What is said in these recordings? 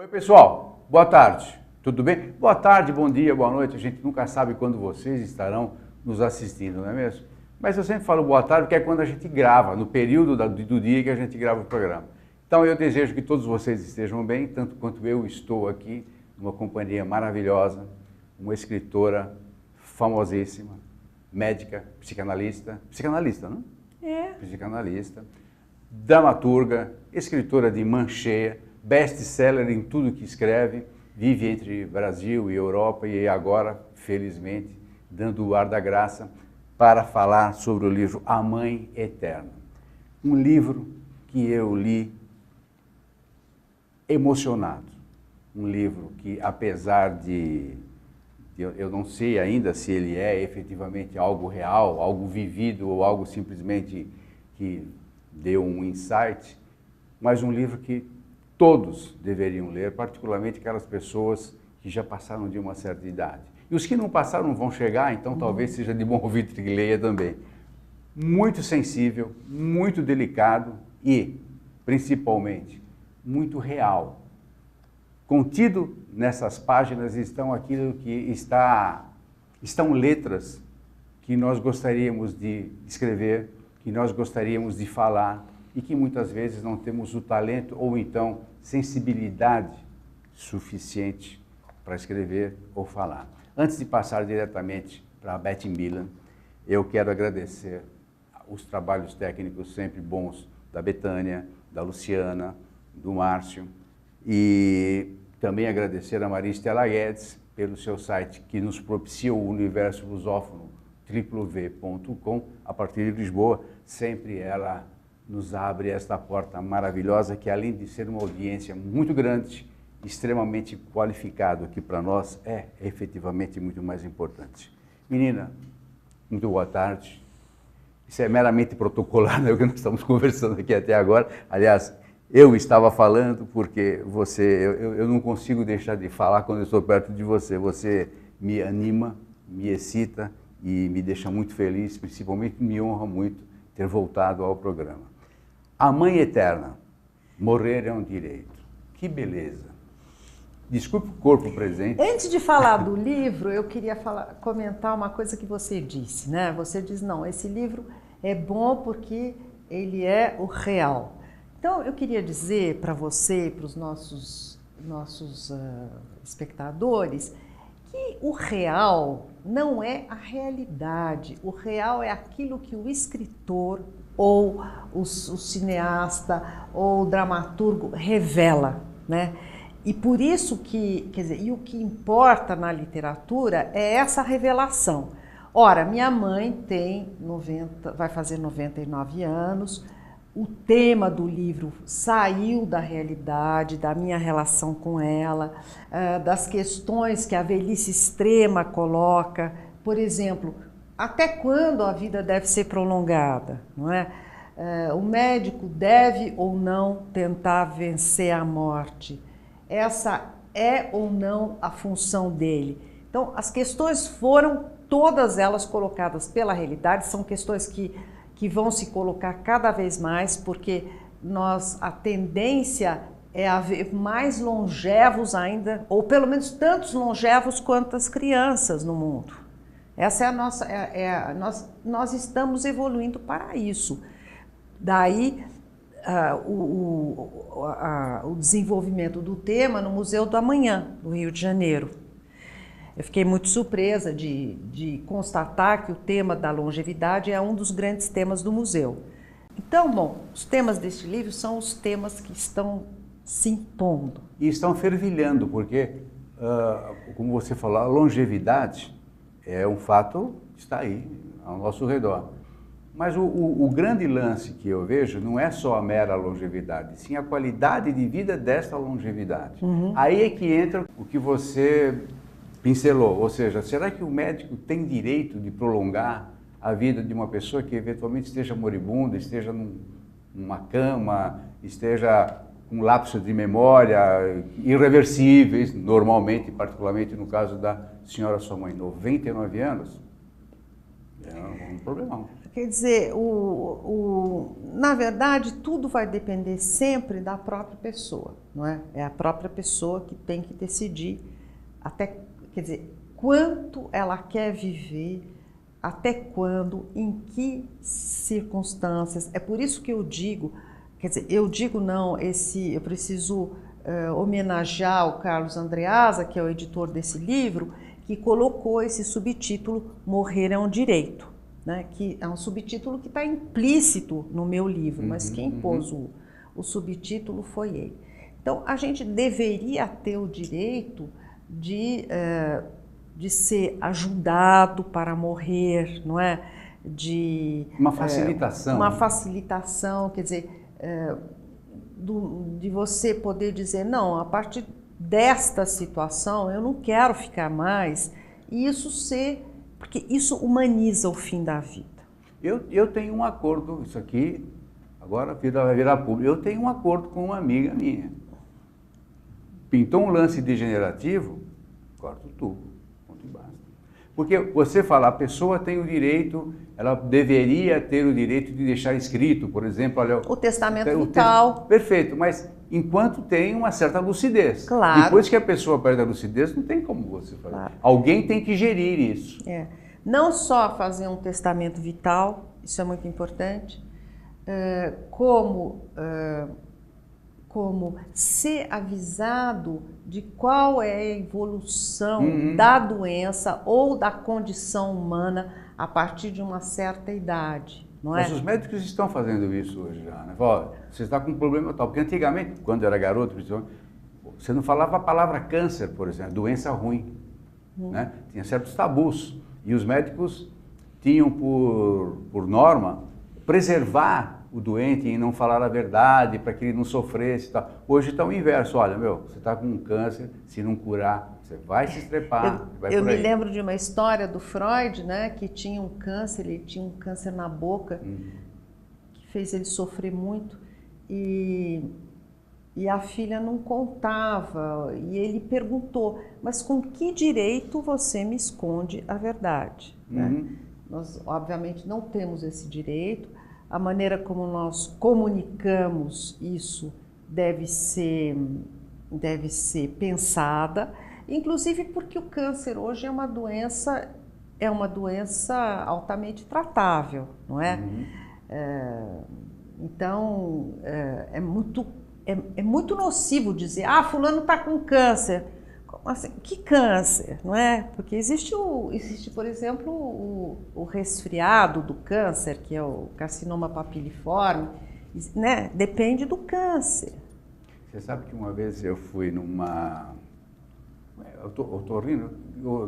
Oi, pessoal. Boa tarde. Tudo bem? Boa tarde, bom dia, boa noite. A gente nunca sabe quando vocês estarão nos assistindo, não é mesmo? Mas eu sempre falo boa tarde porque é quando a gente grava, no período do dia que a gente grava o programa. Então eu desejo que todos vocês estejam bem, tanto quanto eu estou aqui, numa companhia maravilhosa, uma escritora famosíssima, médica, psicanalista, não? É. Psicanalista, dramaturga, escritora de mancheia, best-seller em tudo que escreve, vive entre Brasil e Europa e agora, felizmente, dando o ar da graça para falar sobre o livro A Mãe Eterna. Um livro que eu li emocionado. Um livro que, apesar de eu não sei ainda se ele é efetivamente algo real, algo vivido ou algo simplesmente que deu um insight, mas um livro que todos deveriam ler, particularmente aquelas pessoas que já passaram de uma certa idade. E os que não passaram não vão chegar, então talvez seja de bom ouvir que leia também. Muito sensível, muito delicado e, principalmente, muito real. Contido nessas páginas estão aquilo que estão letras que nós gostaríamos de escrever, que nós gostaríamos de falar e que muitas vezes não temos o talento ou então sensibilidade suficiente para escrever ou falar. Antes de passar diretamente para a Beth Milan, eu quero agradecer os trabalhos técnicos sempre bons da Betânia, da Luciana, do Márcio e também agradecer a Maria Estela Guedes pelo seu site que nos propicia o universo lusófono www.com a partir de Lisboa. Sempre ela nos abre esta porta maravilhosa que, além de ser uma audiência muito grande, extremamente qualificado, que para nós é efetivamente muito mais importante. Menina, muito boa tarde. Isso é meramente protocolar, né, o que nós estamos conversando aqui até agora. Aliás, eu estava falando porque eu não consigo deixar de falar quando eu estou perto de você. Você me anima, me excita e me deixa muito feliz, principalmente me honra muito ter voltado ao programa. A Mãe Eterna, morrer é um direito. Que beleza. Desculpe o corpo presente. Antes de falar do livro, eu queria comentar uma coisa que você disse, né? Você diz, não, esse livro é bom porque ele é o real. Então, eu queria dizer para você e para os nossos espectadores que o real não é a realidade. O real é aquilo que o escritor ou o cineasta ou o dramaturgo revela, né? E por isso que, quer dizer, e o que importa na literatura é essa revelação. Ora, minha mãe vai fazer 99 anos, o tema do livro saiu da realidade, da minha relação com ela, das questões que a velhice extrema coloca. Por exemplo, até quando a vida deve ser prolongada, não é? O médico deve ou não tentar vencer a morte? Essa é ou não a função dele? Então, as questões foram todas elas colocadas pela realidade, são questões que vão se colocar cada vez mais, porque a tendência é haver mais longevos ainda, ou pelo menos tantos longevos quanto as crianças no mundo. Essa é a nossa, nós estamos evoluindo para isso. Daí o desenvolvimento do tema no Museu do Amanhã, no Rio de Janeiro. Eu fiquei muito surpresa de constatar que o tema da longevidade é um dos grandes temas do museu. Então, bom, os temas deste livro são os temas que estão se impondo. E estão fervilhando, porque, como você falou, a longevidade é um fato que está aí, ao nosso redor. Mas o grande lance que eu vejo não é só a mera longevidade, sim a qualidade de vida dessa longevidade. Uhum. Aí é que entra o que você pincelou, ou seja, será que o médico tem direito de prolongar a vida de uma pessoa que eventualmente esteja moribunda, esteja numa cama, esteja com lapsos de memória irreversíveis, normalmente, particularmente no caso da senhora sua mãe, 99 anos? É um problemão. quer dizer, na verdade, tudo vai depender sempre da própria pessoa, não é? É a própria pessoa que tem que decidir até, quer dizer, quanto ela quer viver, até quando, em que circunstâncias. É por isso que eu digo, quer dizer, eu digo não, eu preciso homenagear o Carlos Andreasa, que é o editor desse livro, que colocou esse subtítulo Morrer é um Direito, né? Que é um subtítulo que está implícito no meu livro, mas quem pôs o subtítulo foi ele. Então, a gente deveria ter o direito de ser ajudado para morrer, não é? Uma facilitação. Uma facilitação, quer dizer, de você poder dizer, não, a partir desta situação eu não quero ficar mais, e isso porque isso humaniza o fim da vida. Eu tenho um acordo, isso aqui, agora vai virar público, eu tenho um acordo com uma amiga minha. Pintou um lance degenerativo, corta o tubo, ponto e basta. Porque você fala, a pessoa tem o direito, ela deveria ter o direito de deixar escrito, por exemplo, olha, o testamento vital. Perfeito, mas enquanto tem uma certa lucidez. Claro. Depois que a pessoa perde a lucidez, não tem como você fazer. Claro. Alguém tem que gerir isso. Não só fazer um testamento vital, isso é muito importante, como ser avisado de qual é a evolução da doença ou da condição humana a partir de uma certa idade. Não é? Mas os médicos estão fazendo isso hoje já, né? Fala, você está com um problema tal. Porque antigamente, quando eu era garoto, você não falava a palavra câncer, por exemplo, doença ruim. Né? Tinha certos tabus. E os médicos tinham por norma preservar o doente e não falar a verdade para que ele não sofresse e tal. Hoje está o inverso. Olha, você está com um câncer, se não curar, você vai se estrepar. Eu me lembro de uma história do Freud, né, que tinha um câncer, ele tinha um câncer na boca, que fez ele sofrer muito, e a filha não contava, e ele perguntou, mas com que direito você me esconde a verdade? Né? Nós, obviamente, não temos esse direito, a maneira como nós comunicamos isso deve ser pensada, inclusive porque o câncer hoje é uma doença altamente tratável, não é? Então, é muito nocivo dizer, fulano está com câncer. Como assim? Que câncer, não é? Porque existe, por exemplo, o resfriado do câncer, que é o carcinoma papiliforme, né? Depende do câncer. Você sabe que uma vez eu fui numa... otorrino,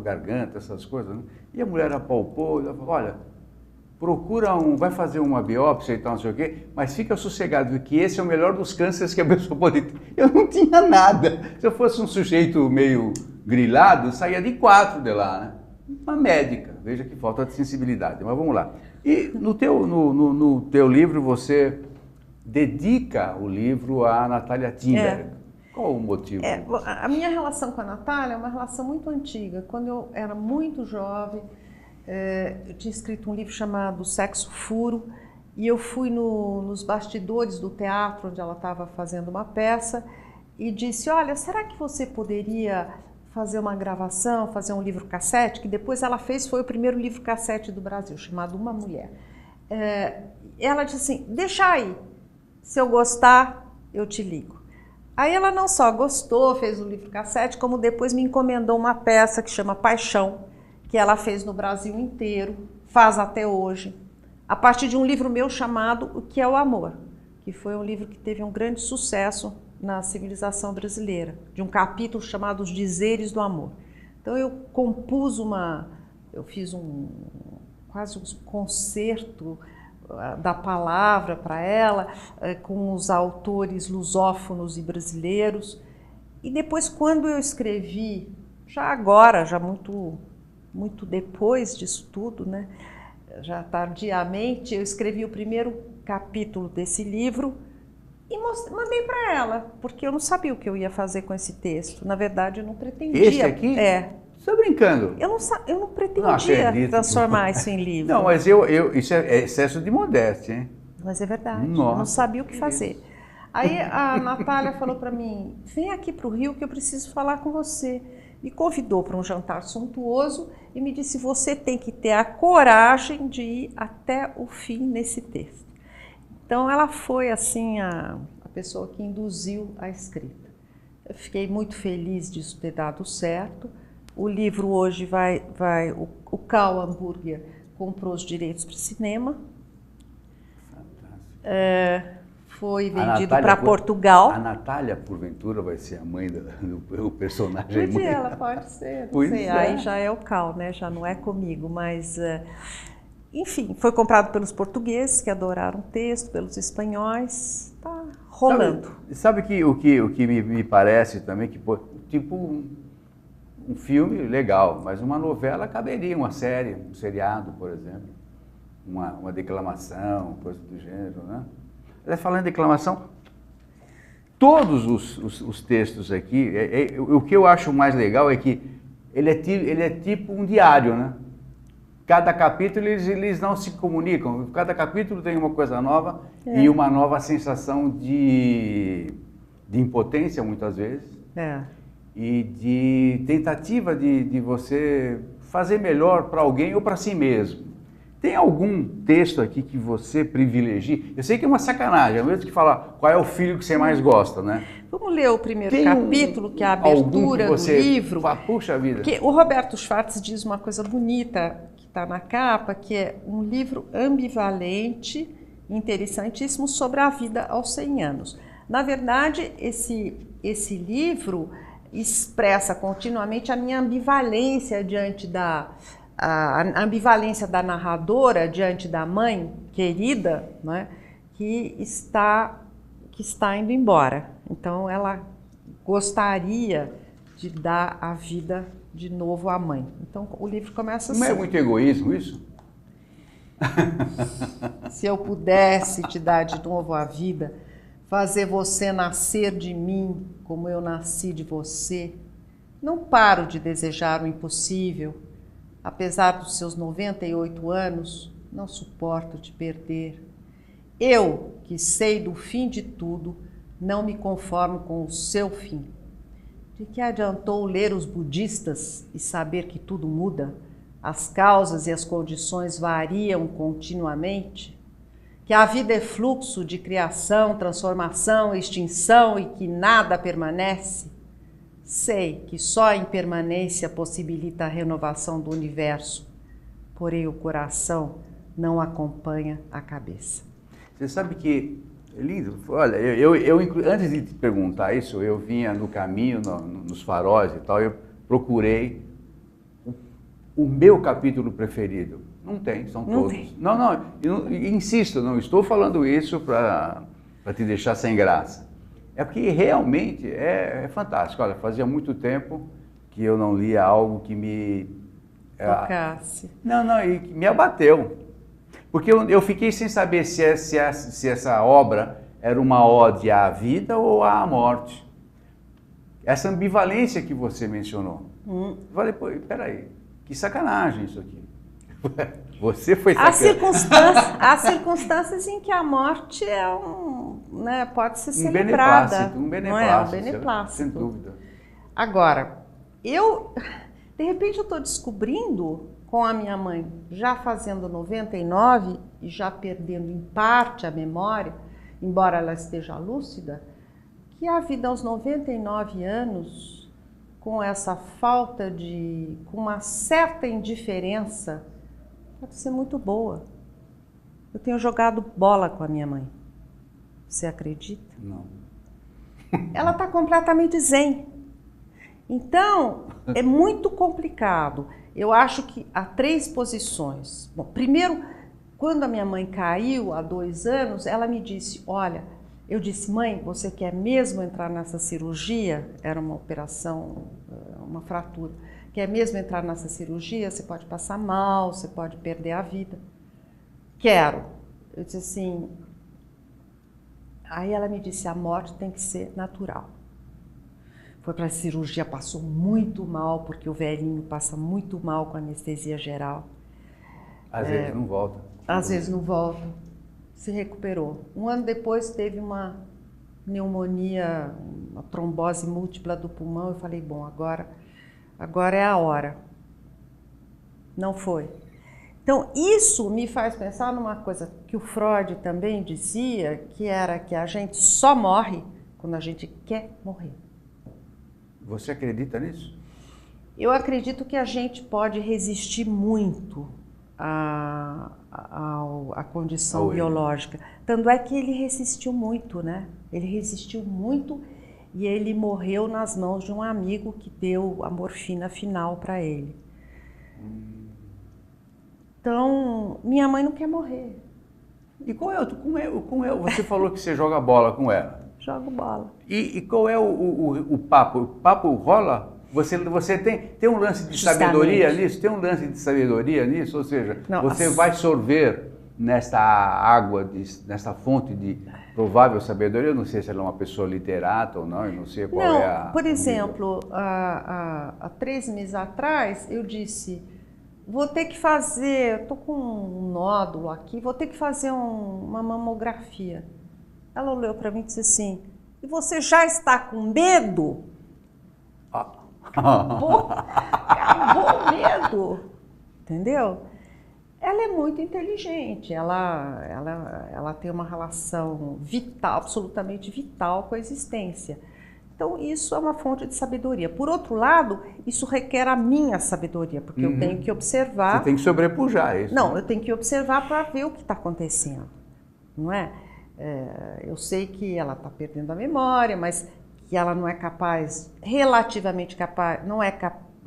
garganta, essas coisas, né? E a mulher apalpou, ela falou, olha, vai fazer uma biópsia e tal, não sei o quê, mas fica sossegado, que esse é o melhor dos cânceres que a pessoa pode ter. Eu não tinha nada. Se eu fosse um sujeito meio grilado, eu saía de 4 de lá, né? Uma médica, veja que falta de sensibilidade, mas vamos lá. E no teu livro você dedica o livro a Natália Timberg. Qual o motivo? A minha relação com a Natália é uma relação muito antiga. Quando eu era muito jovem, eu tinha escrito um livro chamado Sexo Furo, e eu fui nos bastidores do teatro onde ela estava fazendo uma peça e disse, olha, será que você poderia fazer uma gravação, fazer um livro cassete, que depois ela fez, foi o primeiro livro cassete do Brasil, chamado Uma Mulher. Ela disse assim, deixa aí, se eu gostar, eu te ligo. Aí ela não só gostou, fez o livro cassete, como depois me encomendou uma peça que chama Paixão, que ela fez no Brasil inteiro, faz até hoje, a partir de um livro meu chamado O que é o Amor, que foi um livro que teve um grande sucesso na civilização brasileira, de um capítulo chamado Os Dizeres do Amor. Então eu compus eu fiz quase um concerto da palavra para ela, com os autores lusófonos e brasileiros, e depois quando eu escrevi, já muito depois disso tudo, né? Já tardiamente, eu escrevi o primeiro capítulo desse livro e mandei para ela, porque eu não sabia o que eu ia fazer com esse texto. Na verdade, eu não pretendia. Esse aqui? Você está brincando? Eu não Não pretendia acredito. transformar isso em livro. Não, mas isso é excesso de modéstia, hein? Mas é verdade, Nossa, eu não sabia o que fazer. Aí a Natália falou para mim, vem aqui para o Rio que eu preciso falar com você. Me convidou para um jantar suntuoso e me disse, você tem que ter a coragem de ir até o fim nesse texto. Então ela foi assim a pessoa que induziu a escrita. Eu fiquei muito feliz disso ter dado certo. O livro hoje o Cal Hamburger comprou os direitos para o cinema. Foi vendido para Portugal. A Natália, porventura, vai ser a mãe do personagem. Podia, ela pode ser, não sei. Aí já é o Cal, né? Já não é comigo, mas... enfim, foi comprado pelos portugueses, que adoraram o texto, pelos espanhóis. Tá rolando. Sabe que o que me parece também, que tipo um filme legal, mas uma novela caberia, uma série, um seriado, por exemplo. Uma declamação, coisa do gênero, né? Falando em declamação, todos os textos aqui, o que eu acho mais legal é que ele é tipo um diário, né? Cada capítulo eles não se comunicam, cada capítulo tem uma coisa nova e uma nova sensação de impotência, muitas vezes, e de tentativa de você fazer melhor para alguém ou para si mesmo. Tem algum texto aqui que você privilegia? Eu sei que é uma sacanagem, é mesmo que falar qual é o filho que você mais gosta, né? Vamos ler o primeiro capítulo, que é a abertura do livro. Puxa vida. Que o Roberto Schwartz diz uma coisa bonita que está na capa, que é um livro ambivalente, interessantíssimo, sobre a vida aos 100 anos. Na verdade, esse livro expressa continuamente a minha ambivalência diante a ambivalência da narradora diante da mãe querida, né, que está indo embora. Então ela gostaria de dar a vida de novo à mãe. Então o livro começa assim. Não é muito egoísmo isso? Se eu pudesse te dar de novo a vida, fazer você nascer de mim como eu nasci de você, não paro de desejar o impossível. Apesar dos seus 98 anos, não suporto te perder. Eu, que sei do fim de tudo, não me conformo com o seu fim. De que adiantou ler os budistas e saber que tudo muda? As causas e as condições variam continuamente? Que a vida é fluxo de criação, transformação, extinção e que nada permanece? Sei que só a impermanência possibilita a renovação do universo, porém o coração não acompanha a cabeça. Você sabe que, lindo, olha, antes de te perguntar isso, eu vinha no caminho, nos faróis e tal, eu procurei o meu capítulo preferido. Não tem, são todos. Tem. Não, insisto, não estou falando isso para te deixar sem graça. É porque realmente é fantástico. Olha, fazia muito tempo que eu não lia algo que me... Tocasse. E que me abateu. Porque eu fiquei sem saber se essa obra era uma ode à vida ou à morte. Essa ambivalência que você mencionou. Eu falei, pô, peraí, que sacanagem isso aqui. Você foi sacanagem. Há circunstâncias em que a morte é pode ser celebrada. Um beneplácito. Não é? Um beneplácito. Sem dúvida. Agora, de repente eu estou descobrindo, com a minha mãe já fazendo 99 e já perdendo em parte a memória, embora ela esteja lúcida, que a vida aos 99 anos, com essa falta com uma certa indiferença, pode ser muito boa. Eu tenho jogado bola com a minha mãe. Você acredita? Não. Ela está completamente zen. Então, é muito complicado. Eu acho que há 3 posições. Bom, primeiro, quando a minha mãe caiu há 2 anos, ela me disse, olha, eu disse, mãe, você quer mesmo entrar nessa cirurgia? Era uma operação, uma fratura. Quer mesmo entrar nessa cirurgia? Você pode passar mal, você pode perder a vida. Quero. Eu disse assim... Aí ela me disse, a morte tem que ser natural. foi para a cirurgia, passou muito mal, porque o velhinho passa muito mal com anestesia geral. Às vezes não volta. Às vezes não volta. Se recuperou. Um ano depois teve uma pneumonia, uma trombose múltipla do pulmão. Eu falei, bom, agora é a hora. Não foi. Então, isso me faz pensar numa coisa que o Freud também dizia, que era que a gente só morre quando a gente quer morrer. Você acredita nisso? Eu acredito que a gente pode resistir muito à condição biológica. Tanto é que ele resistiu muito, né? Ele resistiu muito e ele morreu nas mãos de um amigo que deu a morfina final para ele. Então, minha mãe não quer morrer. E como é? Você falou que você joga bola com ela. Jogo bola. E qual é o papo? O papo rola? Você tem um lance de sabedoria nisso? Tem um lance de sabedoria nisso? Ou seja, não, você vai sorver nesta água, nesta fonte de provável sabedoria? Eu não sei se ela é uma pessoa literata ou não, eu não sei qual é a... Por exemplo, há 3 meses atrás, eu disse, vou ter que fazer, estou com um nódulo aqui, vou ter que fazer uma mamografia. Ela olhou para mim e disse assim, e você já está com medo? Acabou o medo, entendeu? Ela é muito inteligente, ela tem uma relação vital, absolutamente vital com a existência. Então, isso é uma fonte de sabedoria. Por outro lado, isso requer a minha sabedoria, porque eu tenho que observar... Você tem que sobrepujar isso. Não, eu tenho que observar para ver o que está acontecendo, não é? Eu sei que ela está perdendo a memória, mas que ela não é capaz, relativamente capaz, não é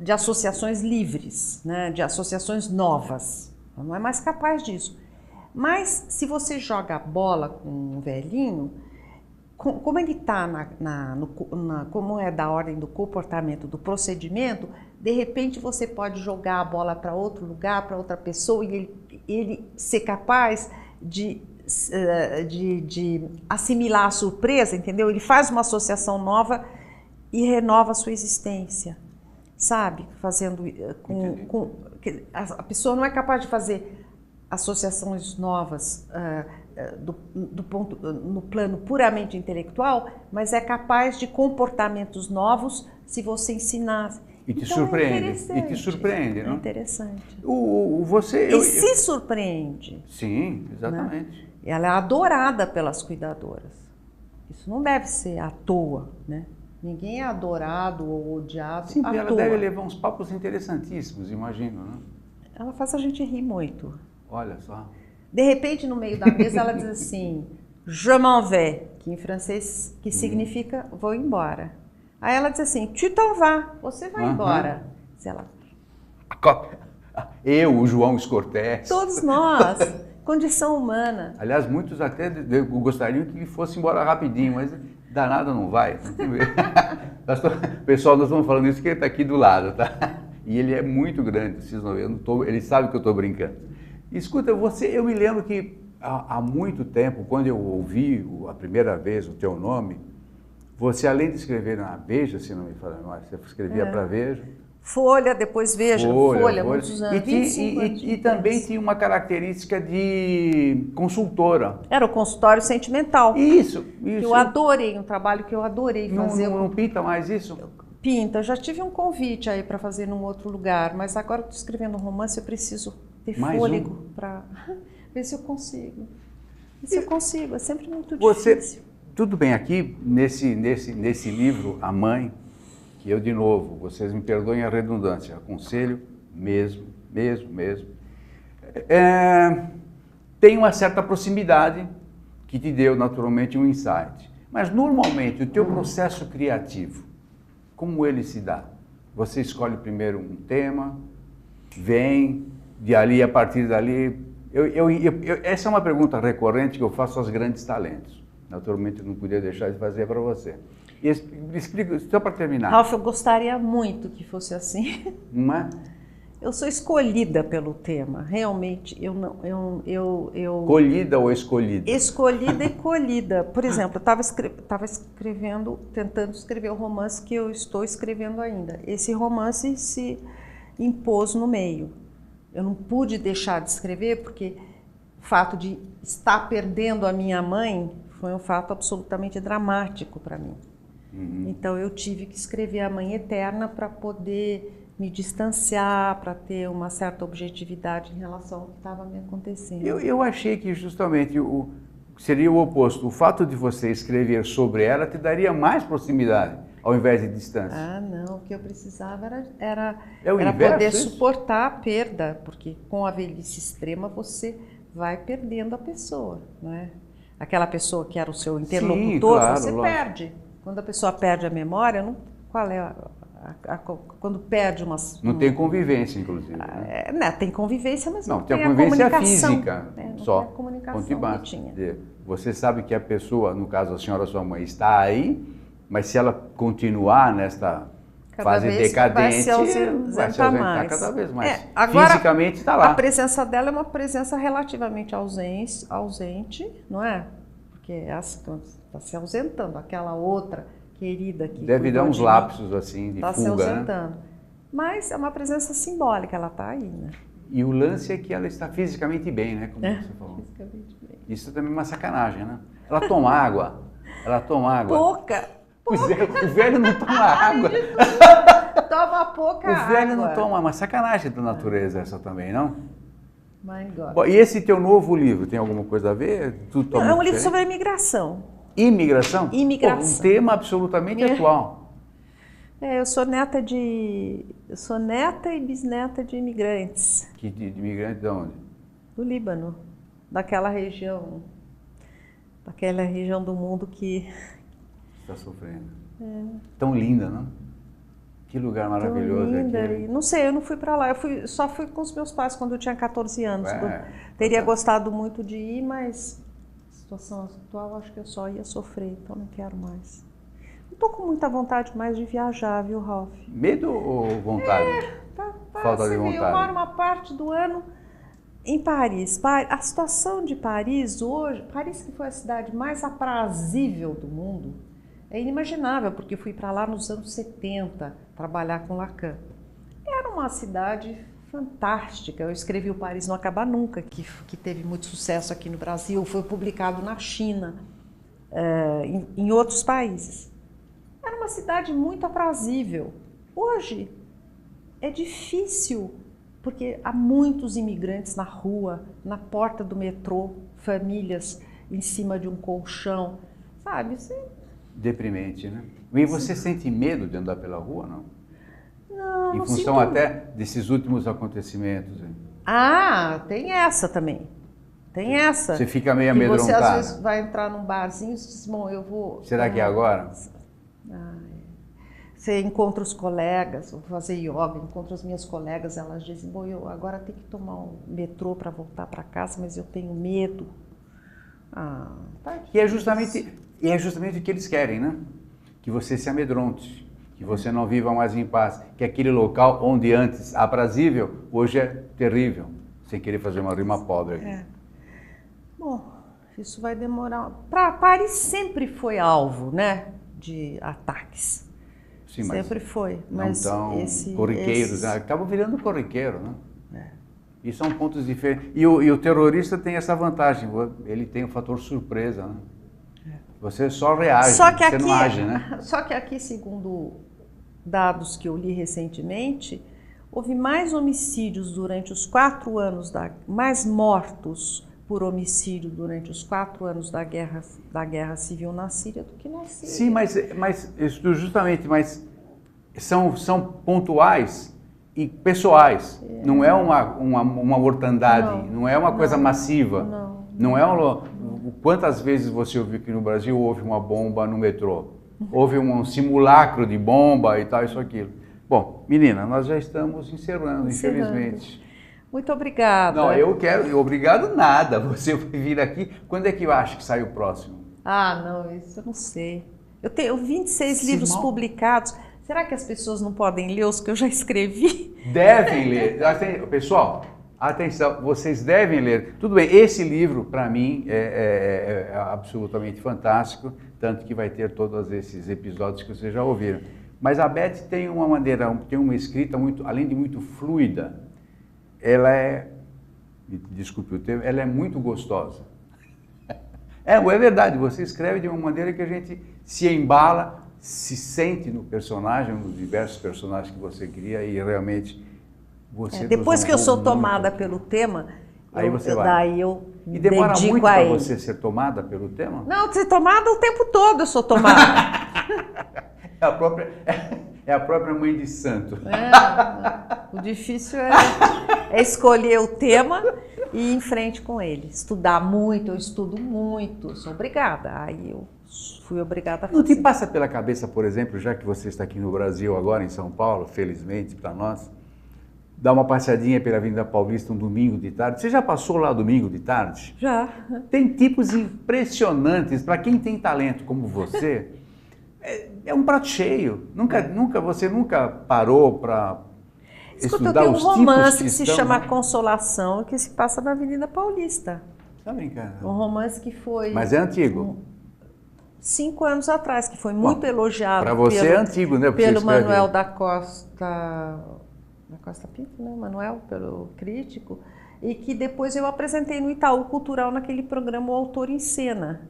de associações livres, né? De associações novas. Ela não é mais capaz disso. Mas se você joga a bola com um velhinho, como ele está como é da ordem do comportamento, do procedimento, de repente você pode jogar a bola para outro lugar, para outra pessoa, e ele ser capaz de assimilar a surpresa, entendeu? Ele faz uma associação nova e renova a sua existência, sabe? Fazendo a pessoa não é capaz de fazer associações novas no plano puramente intelectual, mas é capaz de comportamentos novos se você ensinar. E te surpreende. E te surpreende, não? É interessante. Se surpreende. Sim, exatamente. Né? Ela é adorada pelas cuidadoras. Isso não deve ser à toa, né? Ninguém é adorado ou odiado. Sim, porque ela deve levar uns papos interessantíssimos, imagino, né? Ela faz a gente rir muito. Olha só. De repente, no meio da mesa, ela diz assim, je m'en vais, que em francês que significa vou embora. Aí ela diz assim, tu t'en vas, você vai embora. Diz ela. Eu, o João Escortés. Todos nós. Condição humana. Aliás, muitos até gostariam que ele fosse embora rapidinho, mas danado não vai. Pessoal, nós estamos falando isso que ele está aqui do lado, tá? E ele é muito grande, vocês não veem, ele sabe que eu estou brincando. Escuta, eu me lembro que há muito tempo, quando eu ouvi a primeira vez o teu nome, você, além de escrever na Veja, se não me falha mais, você escrevia para Veja. Folha, depois Veja, Folha. Muitos anos. E também tinha uma característica de consultora. Era o consultório sentimental. Isso. Que eu adorei, um trabalho que eu adorei fazer. Não pinta mais isso? Pinta. Eu já tive um convite aí para fazer num outro lugar, mas agora estou escrevendo um romance, eu preciso ter fôlego para ver se eu consigo. É sempre muito difícil. Tudo bem, aqui nesse livro, A Mãe, que eu, de novo, vocês me perdoem a redundância, aconselho mesmo, tem uma certa proximidade que te deu naturalmente um insight. Mas normalmente o teu processo criativo, como ele se dá? Você escolhe primeiro um tema, vem, a partir dali... essa é uma pergunta recorrente que eu faço aos grandes talentos. Naturalmente eu não podia deixar de fazer para você. Explica, só para terminar. Ralf, eu gostaria muito que fosse assim. Não é? Eu sou escolhida pelo tema, realmente. Eu não, eu Colhida ou escolhida? Escolhida e colhida. Por exemplo, eu estava escrevendo, tentando escrever o romance que eu estou escrevendo ainda. Esse romance se impôs no meio. Eu não pude deixar de escrever porque o fato de estar perdendo a minha mãe foi um fato absolutamente dramático para mim. Então eu tive que escrever A Mãe Eterna para poder me distanciar, para ter uma certa objetividade em relação ao que estava me acontecendo. Eu achei que justamente seria o oposto. O fato de você escrever sobre ela te daria mais proximidade, ao invés de distância. Ah, não. O que eu precisava era inverso, poder isso? suportar a perda, porque com a velhice extrema você vai perdendo a pessoa, não é? Aquela pessoa que era o seu interlocutor, claro, você lógico. perde. Quando a pessoa perde a memória, qual é quando perde Não tem convivência, inclusive. Né? Né, tem convivência, mas não tem tem a convivência comunicação. física, Não só. tem a comunicação Ponto e basta. que tinha. Você sabe que a pessoa, no caso a senhora, sua mãe, está aí, mas se ela continuar nesta fase decadente, vai se ausentar mais. cada vez mais. Agora, fisicamente está lá. A presença dela é uma presença relativamente ausente, não é? Porque essa está se ausentando, aquela outra querida que deve dar uns lapsos assim de tá fuga, se ausentando. Né? Mas é uma presença simbólica, ela está aí, né? E o lance é que ela está fisicamente bem, né? Como você falou. Fisicamente bem. Isso também é uma sacanagem, né? Ela toma água. Ela toma água. Pouca. Pois é, o velho não toma água. Toma pouca água. O velho não toma, uma sacanagem da natureza essa também, não? My God. Bom, e esse teu novo livro tem alguma coisa a ver? Não, é um livro sobre a imigração. Imigração? Imigração. Pô, um tema absolutamente atual. Eu sou neta e bisneta de imigrantes. De imigrantes de onde? Do Líbano, daquela região do mundo que está sofrendo. Tão linda, não? Que lugar maravilhoso tão linda. aquele. Não sei, eu não fui para lá. Só fui com os meus pais quando eu tinha 14 anos. Teria gostado muito de ir, mas a situação atual acho que eu só ia sofrer, então não quero mais. Não estou com muita vontade mais de viajar, viu, Ralph? Medo ou vontade? Falta de vontade. Eu moro uma parte do ano em Paris. A situação de Paris hoje, Paris que foi a cidade mais aprazível do mundo, é inimaginável, porque eu fui para lá nos anos 70 trabalhar com Lacan. Era uma cidade fantástica. Eu escrevi O Paris Não Acaba Nunca, que teve muito sucesso aqui no Brasil, foi publicado na China, em outros países. Era uma cidade muito aprazível. Hoje é difícil, porque há muitos imigrantes na rua, na porta do metrô, famílias em cima de um colchão, sabe? Deprimente, né? E você sente medo de andar pela rua, não? Não, em não função sinto... até desses últimos acontecimentos. Hein? Tem essa também. Tem essa. Você fica meio amedrontada. Você às vezes vai entrar num barzinho e diz, bom, eu vou... Será que é agora? Você encontra os colegas, vou fazer yoga, encontro as minhas colegas, elas dizem, bom, eu agora tenho que tomar um metrô para voltar para casa, mas eu tenho medo. E é justamente o que eles querem, né? Que você se amedronte, que você não viva mais em paz, que aquele local onde antes aprazível, hoje é terrível, sem querer fazer uma rima pobre aqui. Bom, isso vai demorar. Paris sempre foi alvo, né, de ataques. Sim, mas sempre foi. Mas não tão corriqueiros, né? Acabam virando corriqueiro, né? E são pontos diferentes. E o terrorista tem essa vantagem, ele tem o fator surpresa, né? Você só reage, você não age, né? Só que aqui, segundo dados que eu li recentemente, houve mais homicídios durante os 4 anos, mais mortos por homicídio durante os 4 anos da guerra civil na Síria do que na Síria. Sim, mas justamente, são pontuais e pessoais. Não é uma mortandade, não é uma coisa massiva. Não é quantas vezes você ouviu que no Brasil houve uma bomba no metrô? Houve um simulacro de bomba e tal, isso, aquilo. Bom, menina, nós já estamos encerrando. Infelizmente. Muito obrigada. Não, obrigado nada. Você vai vir aqui. Quando é que eu acho que sai o próximo? Não, isso eu não sei. Eu tenho 26 livros publicados. Será que as pessoas não podem ler os que eu já escrevi? Devem ler. Pessoal, atenção, vocês devem ler. Tudo bem, esse livro, para mim, é absolutamente fantástico, tanto que vai ter todos esses episódios que vocês já ouviram. Mas a Beth tem uma maneira, tem uma escrita muito, além de muito fluida, ela é, desculpe o termo, ela é muito gostosa. É verdade, você escreve de uma maneira que a gente se embala, se sente no personagem, nos diversos personagens que você cria e realmente você... depois que eu sou tomada pelo tema, aí você vai. Daí eu e demora dedico muito a para ele. você ser tomada pelo tema? Não, ser tomada o tempo todo eu sou tomada. É a própria mãe de santo. O difícil é escolher o tema e ir em frente com ele. Estudar muito, eu estudo muito, sou obrigada. Aí eu fui obrigada a fazer. Não te passa pela cabeça, por exemplo, já que você está aqui no Brasil agora, em São Paulo, felizmente para nós, dar uma passeadinha pela Avenida Paulista um domingo de tarde? Você já passou lá domingo de tarde? Já. Tem tipos impressionantes. Para quem tem talento como você, é um prato cheio. Você nunca parou para estudar tem um os tipos romance que se estão... chama Consolação, que se passa na Avenida Paulista. Tá brincando? Um romance que foi... Mas é antigo. 5 anos atrás, que foi muito elogiado. Para você é antigo, né? Pelo Manuel da Costa Pinto, né? Manuel, pelo crítico. E que depois eu apresentei no Itaú Cultural, naquele programa O Autor em Cena.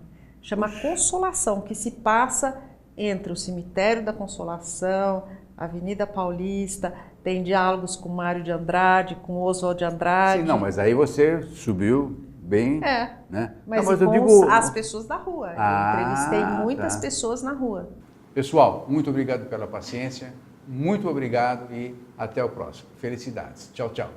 Chama Consolação, que se passa entre o Cemitério da Consolação, Avenida Paulista, tem diálogos com Mário de Andrade, com Oswald de Andrade. Sim, não, mas aí você subiu bem, né? Mas, não, mas eu digo... as pessoas da rua. Eu entrevistei muitas pessoas na rua. Pessoal, muito obrigado pela paciência, muito obrigado e até o próximo. Felicidades. Tchau, tchau.